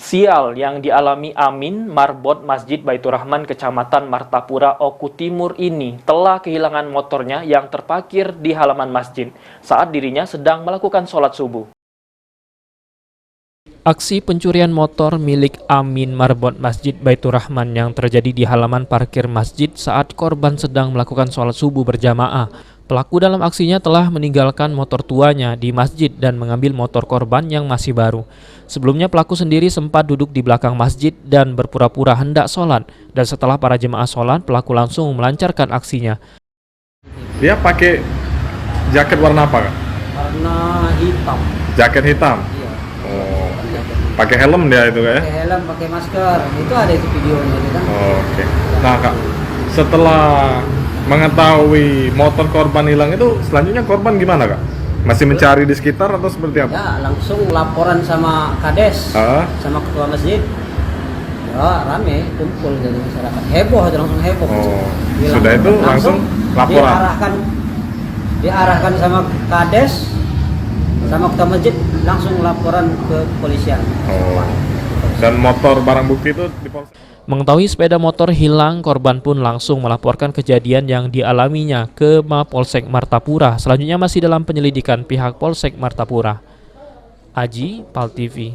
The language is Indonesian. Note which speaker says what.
Speaker 1: Sial yang dialami Amin, marbot Masjid Baitur Rahman Kecamatan Martapura, Oku Timur ini telah kehilangan motornya yang terparkir di halaman masjid saat dirinya sedang melakukan sholat subuh. Aksi pencurian motor milik Amin marbot Masjid Baitur Rahman yang terjadi di halaman parkir masjid saat korban sedang melakukan sholat subuh berjamaah. Pelaku dalam aksinya telah meninggalkan motor tuanya di masjid dan mengambil motor korban yang masih baru. Sebelumnya pelaku sendiri sempat duduk di belakang masjid dan berpura-pura hendak sholat. Dan setelah para jemaah sholat, pelaku langsung melancarkan aksinya.
Speaker 2: Dia pakai jaket warna apa, Kak?
Speaker 3: Warna hitam.
Speaker 2: Jaket hitam?
Speaker 3: Iya.
Speaker 2: Oh, pakai helm dia itu, Kak, ya?
Speaker 3: Pakai helm, pakai masker. Itu ada itu videonya itu kan.
Speaker 2: Oh, oke. Nah, Kak, setelah mengetahui motor korban hilang itu, selanjutnya korban gimana, Kak? Masih mencari di sekitar atau seperti apa?
Speaker 3: Ya, langsung laporan sama Kades, sama ketua masjid. Ya, rame, kumpul dari masyarakat. Heboh, itu langsung heboh.
Speaker 2: Oh,
Speaker 3: Hilang.
Speaker 2: sudah itu langsung laporan?
Speaker 3: Diarahkan sama Kades, sama ketua masjid, langsung laporan ke kepolisian.
Speaker 2: Oh, dan motor barang bukti itu di polsek?
Speaker 1: Mengetahui sepeda motor hilang, korban pun langsung melaporkan kejadian yang dialaminya ke Mapolsek Martapura. Selanjutnya masih dalam penyelidikan pihak Polsek Martapura. Aji, PAL TV.